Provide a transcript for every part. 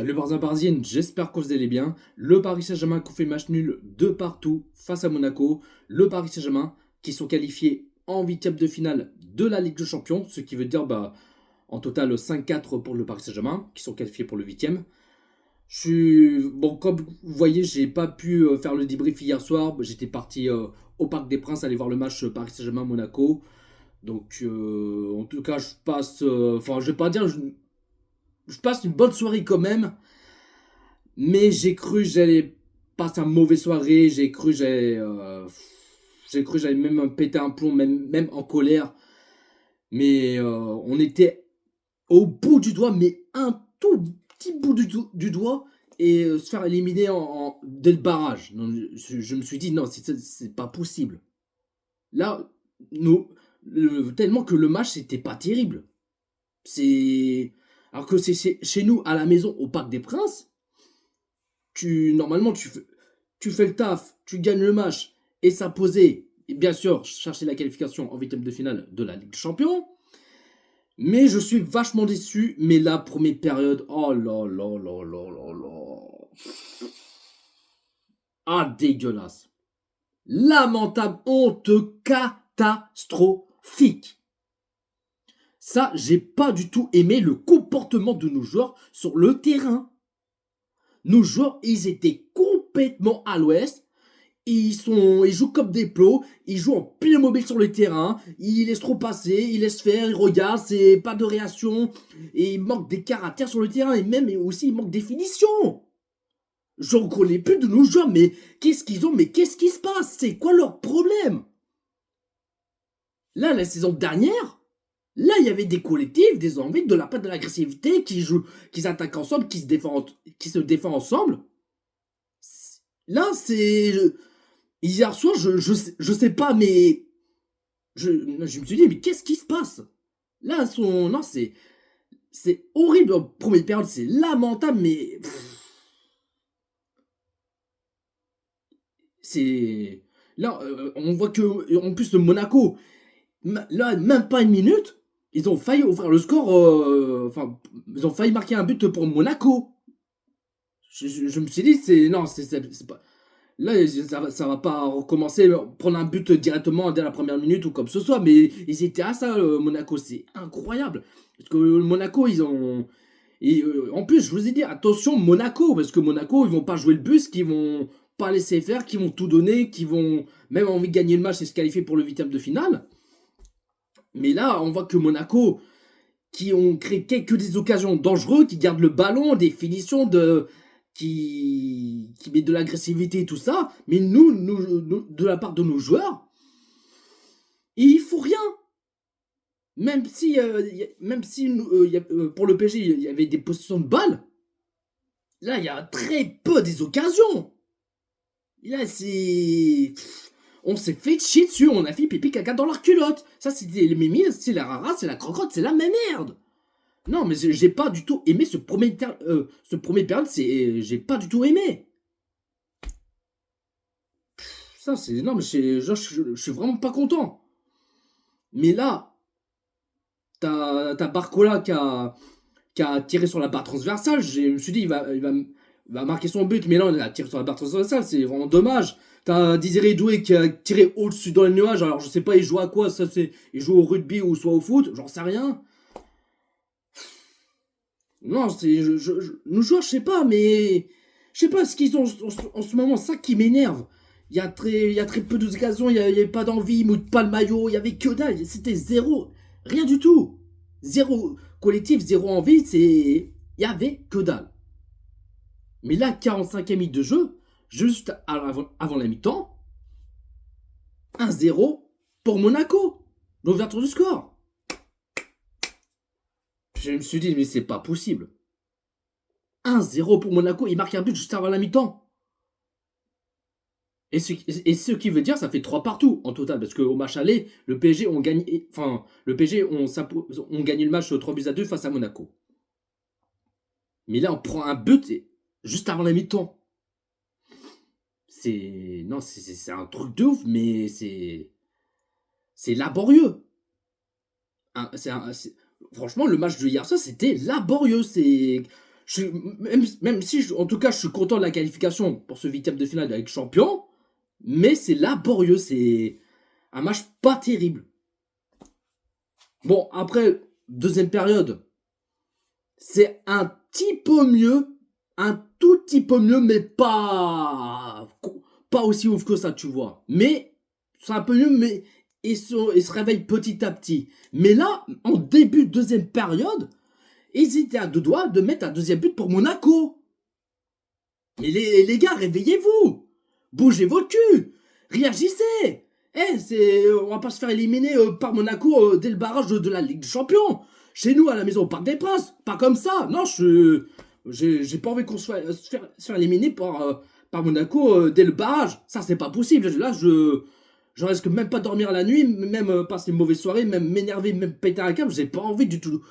Salut Barzin Barzienne, j'espère que vous allez bien. Le Paris Saint-Germain qui fait match nul de partout face à Monaco. Le Paris Saint-Germain qui sont qualifiés en huitième de finale de la Ligue des Champions, ce qui veut dire en total 5-4 pour le Paris Saint-Germain qui sont qualifiés pour le huitième. Bon, comme vous voyez, j'ai pas pu faire le débrief hier soir. J'étais parti au Parc des Princes aller voir le match Paris Saint-Germain-Monaco. Donc, en tout cas, enfin, je vais pas dire, je passe une bonne soirée quand même. Mais j'ai cru que j'allais passer une mauvaise soirée. J'ai cru que j'allais même péter un plomb, même en colère. Mais on était au bout du doigt, mais un tout petit bout du doigt. Et se faire éliminer dès le barrage. Donc, je me suis dit, non, c'est pas possible. Là, nous, tellement que le match, c'était pas terrible. C'est. Alors que c'est chez nous, à la maison, au Parc des Princes. Normalement, tu fais le taf, tu gagnes le match et s'imposer. Et bien sûr, chercher la qualification en huitième de finale de la Ligue des Champions. Mais je suis vachement déçu. Mais la première période, oh là là là là là là. Ah, dégueulasse. Lamentable, honte, catastrophique. Ça, j'ai pas du tout aimé le comportement de nos joueurs sur le terrain. Nos joueurs, ils étaient complètement à l'ouest. Ils jouent comme des plots, ils jouent en pile mobile sur le terrain, ils laissent trop passer, ils laissent faire, ils regardent, c'est pas de réaction, et il manque des caractères sur le terrain, et même aussi il manque des finitions. Je ne connais plus de nos joueurs, mais qu'est-ce qu'ils ont, mais qu'est-ce qui se passe? C'est quoi leur problème? Là, la saison dernière, là, il y avait des collectifs, des envies, de la part de l'agressivité, qui jouent, qui s'attaquent ensemble, qui se défendent ensemble. Là, c'est. Hier soir, je sais pas, mais. Je me suis dit, mais qu'est-ce qui se passe? Là, non, c'est horrible. En première période, c'est lamentable, mais. C'est. Là, on voit que. En plus, le Monaco, là, même pas une minute, ils ont failli ouvrir le score. Enfin, ils ont failli marquer un but pour Monaco. Je me suis dit, non, c'est pas. Là, ça va pas recommencer, prendre un but directement dès la première minute ou comme ce soit, mais ils étaient à ça, Monaco, c'est incroyable. Parce que Monaco, ils ont. Et en plus, je vous ai dit, attention, Monaco, parce que Monaco, ils vont pas jouer le bus, qui vont pas laisser faire, qui vont tout donner, qui vont même envie de gagner le match et se qualifier pour le huitième de finale. Mais là, on voit que Monaco, qui ont créé quelques des occasions dangereuses, qui gardent le ballon, des finitions qui met de l'agressivité et tout ça, mais de la part de nos joueurs, il faut rien. Même si pour le PSG, il y avait des positions de balles, là, il y a très peu des occasions. Là, c'est. On s'est fait chier dessus, on a fait pipi caca dans leur culotte. Ça, c'était les mémises, c'est la rara, c'est la crocotte, c'est la même merde. Non, mais j'ai pas du tout aimé ce premier période, j'ai pas du tout aimé. Ça, c'est. Non, mais je suis vraiment pas content. Mais là, t'as Barcola qui a tiré sur la barre transversale. Je me suis dit, il va marquer son but, mais là, il a tiré sur la barre transversale, c'est vraiment dommage. T'as Désiré Doué qui a tiré au-dessus dans les nuages. Alors, je sais pas, il joue à quoi? Il joue au rugby ou soit au foot, j'en sais rien. Non, nos joueurs, je sais pas, mais. Je sais pas ce qu'ils ont en ce moment, ça qui m'énerve. Il y a très peu d'occasions, il y avait pas d'envie, ils mouillent pas le maillot, il y avait que dalle, c'était zéro. Rien du tout. Zéro collectif, zéro envie, c'est. Il y avait que dalle. Mais là, 45e minute de jeu, juste avant la mi-temps, 1-0 pour Monaco. L'ouverture du score. Je me suis dit, mais c'est pas possible. 1-0 pour Monaco, il marque un but juste avant la mi-temps. Et ce qui veut dire, ça fait 3 partout en total, parce qu'au match aller, le PSG ont gagné, enfin, le PSG ont gagné le match 3-2 face à Monaco. Mais là, on prend un but juste avant la mi-temps. Non, c'est un truc de ouf, mais c'est laborieux. Hein, franchement, le match de hier soir, c'était laborieux. Même si, en tout cas, je suis content de la qualification pour ce huitième de finale avec champion, mais c'est laborieux, c'est un match pas terrible. Bon, après, deuxième période, c'est un petit peu mieux, un tout petit peu mieux, mais pas aussi ouf que ça, tu vois. Mais c'est un peu mieux, mais ils se réveillent petit à petit. Mais là, en début de deuxième période, ils étaient à deux doigts de mettre un deuxième but pour Monaco. Mais les gars, réveillez-vous, bougez votre cul, réagissez. On va pas se faire éliminer par Monaco dès le barrage de la Ligue des Champions. Chez nous, à la maison au Parc des Princes, pas comme ça. Non, j'ai pas envie qu'on se faire éliminer par Monaco dès le barrage. Ça, c'est pas possible. Là, je risque même pas dormir la nuit, même passer une mauvaise soirée, même m'énerver, même péter un câble. J'ai pas envie du tout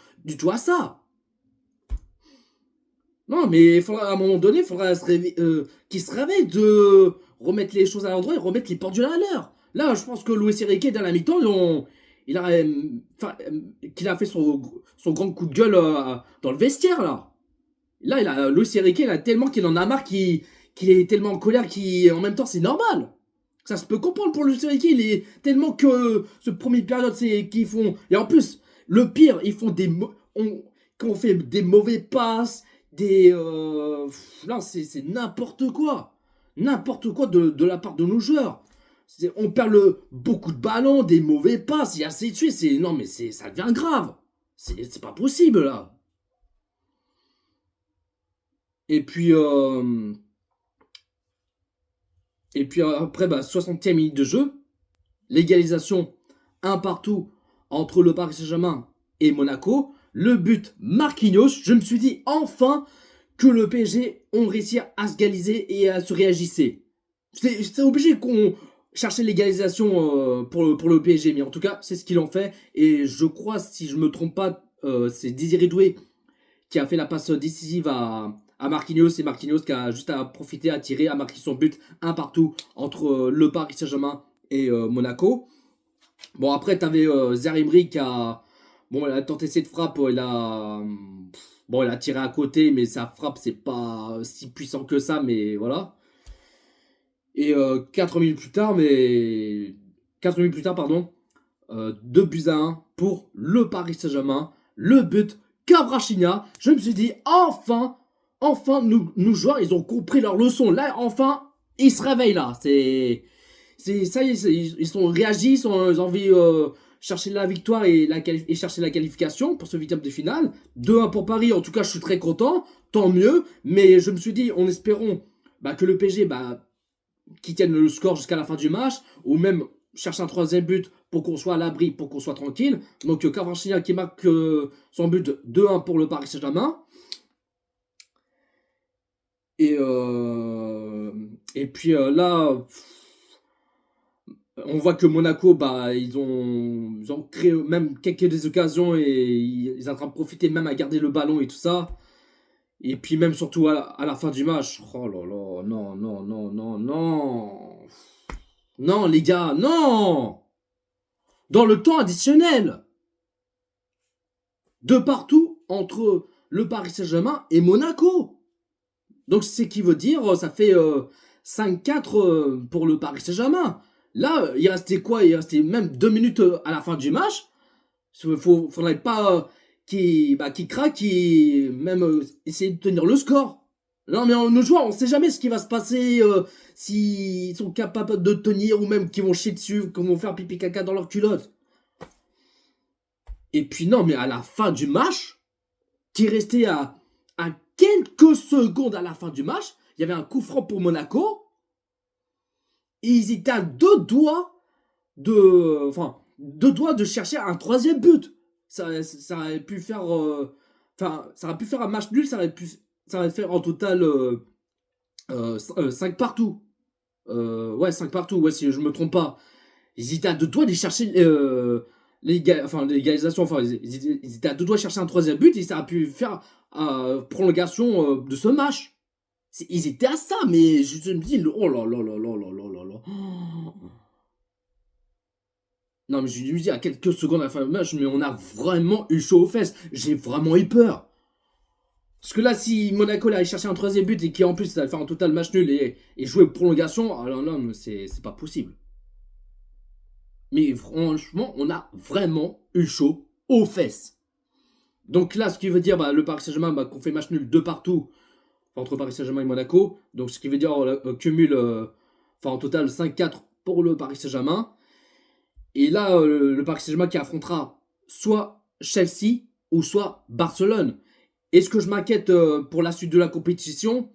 à ça. Non, mais à un moment donné, il faudra qu'ils se réveillent de remettre les choses à l'endroit et remettre les pendules à l'heure. Là, je pense que Luis Enrique, dans la mi-temps, il a, enfin, qu'il a fait son grand coup de gueule dans le vestiaire, là. Là, Luis Enrique, il a tellement qu'il en a marre, qu'il est tellement en colère, en même temps, c'est normal. Ça se peut comprendre pour Luis Enrique, il est tellement que ce premier période, c'est qu'ils font. Et en plus, le pire, ils font quand on fait des mauvais passes, là, c'est n'importe quoi. N'importe quoi de la part de nos joueurs. On perd beaucoup de ballons, des mauvais passes, et ainsi de suite. Non, mais ça devient grave. C'est pas possible, là. Et puis, après, 60e minute de jeu, l'égalisation, un partout entre le Paris Saint-Germain et Monaco. Le but Marquinhos, je me suis dit enfin que le PSG ont réussi à se égaliser et à se réagisser. C'était obligé qu'on cherchait l'égalisation pour le PSG, mais en tout cas, c'est ce qu'ils ont fait. Et je crois, si je me trompe pas, c'est Désiré Doué qui a fait la passe décisive à Marquinhos, et Marquinhos qui a juste à profiter, à tirer, à marquer son but un partout entre le Paris Saint-Germain et Monaco. Bon, après, t'avais Zarimri qui a. Bon, il a tenté cette frappe, Bon, il a tiré à côté, mais sa frappe, c'est pas si puissant que ça, mais voilà. Et 4 minutes plus tard, 4 minutes plus tard, pardon, 2 buts à 1 pour le Paris Saint-Germain. Le but, Cabrachina. Je me suis dit, enfin, nous joueurs, ils ont compris leur leçon. Là, enfin, ils se réveillent là. Ça y est, ils sont réagis, ils ont envie chercher la victoire et chercher la qualification pour ce huitième de finale. 2-1 pour Paris, en tout cas, je suis très content. Tant mieux. Mais je me suis dit, en espérant que le PSG, qui tienne le score jusqu'à la fin du match, ou même cherche un troisième but pour qu'on soit à l'abri, pour qu'on soit tranquille. Donc Cavachinia qui marque son but 2-1 pour le Paris Saint-Germain. Et puis là, on voit que Monaco, ils ont créé même quelques des occasions et ils sont en train de profiter même à garder le ballon et tout ça. Et puis même surtout à la fin du match. Oh là là, non, non, non, non, non. Non, les gars, non. Dans le temps additionnel. De partout entre le Paris Saint-Germain et Monaco. Donc c'est qui veut dire, ça fait 5-4 pour le Paris Saint-Germain. Là, il restait quoi? Il restait même 2 minutes à la fin du match. Faudrait pas qui craque, qui même essayer de tenir le score. Non mais nos joueurs, on sait jamais ce qui va se passer, s'ils sont capables de tenir ou même qu'ils vont chier dessus, qu'ils vont faire pipi caca dans leur culotte. Et puis non mais à la fin du match, qui restait à quelques secondes à la fin du match, il y avait un coup franc pour Monaco. Et ils étaient à deux doigts de chercher un troisième but. Ça aurait pu faire, ça aurait pu faire un match nul. Ça aurait faire en total 5 partout. Ouais, 5 partout. Ouais, si je me trompe pas. Ils étaient à deux doigts de chercher l'égalisation. Enfin, ils étaient à deux doigts de chercher un troisième but et ça a pu faire prolongation de ce match. Ils étaient à ça, mais je me dis, oh là là là là là là là là. Non, mais je me dis, à quelques secondes à la fin du match, mais on a vraiment eu chaud aux fesses. J'ai vraiment eu peur. Parce que là, si Monaco là, allait chercher un troisième but et qui en plus ça va faire un total match nul et jouer prolongation, alors là, c'est pas possible. Mais franchement, on a vraiment eu chaud aux fesses. Donc là, ce qui veut dire le Paris Saint-Germain qu'on fait match nul de partout entre Paris Saint-Germain et Monaco. Donc ce qui veut dire cumul, en total 5-4 pour le Paris Saint-Germain. Et là, le Paris Saint-Germain qui affrontera soit Chelsea ou soit Barcelone. Est-ce que je m'inquiète pour la suite de la compétition?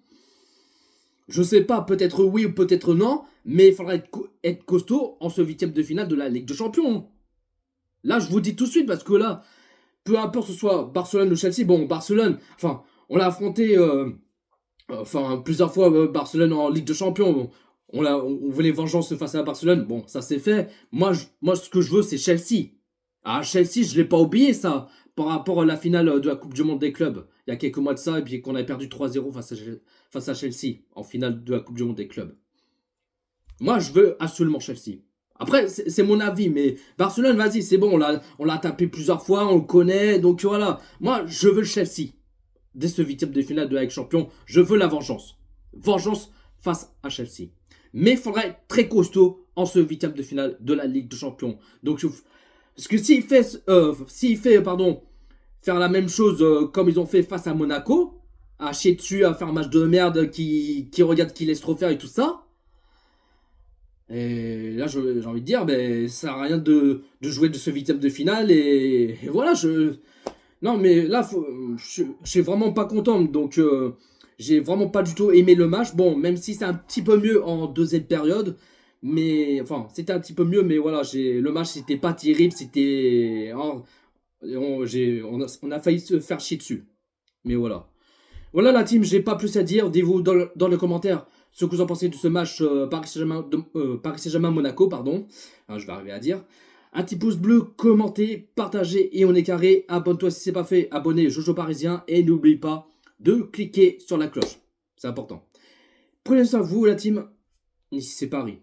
Je sais pas, peut-être oui ou peut-être non, mais il faudra être costaud en ce huitième de finale de la Ligue des Champions. Là, je vous dis tout de suite, parce que là, peu importe ce soit Barcelone ou Chelsea, bon, Barcelone, on l'a affronté plusieurs fois Barcelone en Ligue des Champions. Bon, on voulait vengeance face à Barcelone, bon, ça c'est fait. Moi, ce que je veux, c'est Chelsea. Ah, Chelsea, je l'ai pas oublié ça, par rapport à la finale de la Coupe du Monde des clubs, il y a quelques mois de ça, et puis qu'on avait perdu 3-0 face à Chelsea, en finale de la Coupe du Monde des clubs. Moi, je veux absolument Chelsea. Après, c'est mon avis, mais Barcelone, vas-y, c'est bon, on l'a tapé plusieurs fois, on le connaît, donc voilà. Moi, je veux le Chelsea. Dès ce huitième de finale de la Ligue Champion, je veux la vengeance. Vengeance face à Chelsea. Mais il faudrait être très costaud en ce huitième de finale de la Ligue des Champions. Donc, parce que s'il fait, faire la même chose comme ils ont fait face à Monaco, à chier dessus, à faire un match de merde qui regarde, qui laisse trop faire et tout ça, et là, j'ai envie de dire, ça sert à rien de jouer de ce huitième de finale. Et voilà, non, mais là, je suis vraiment pas content. Donc, j'ai vraiment pas du tout aimé le match. Bon, même si c'est un petit peu mieux en deuxième période. Mais, c'était un petit peu mieux. Mais voilà, le match, c'était pas terrible. C'était. On a failli se faire chier dessus. Mais voilà. Voilà la team, j'ai pas plus à dire. Dites-vous dans les commentaires ce que vous en pensez de ce match Paris Saint-Germain-Monaco, pardon. Je vais arriver à dire. Un petit pouce bleu, commentez, partagez et on est carré. Abonne-toi si c'est pas fait, abonnez Jojo Parisien et n'oublie pas de cliquer sur la cloche. C'est important. Prenez soin de vous la team. Ici c'est Paris.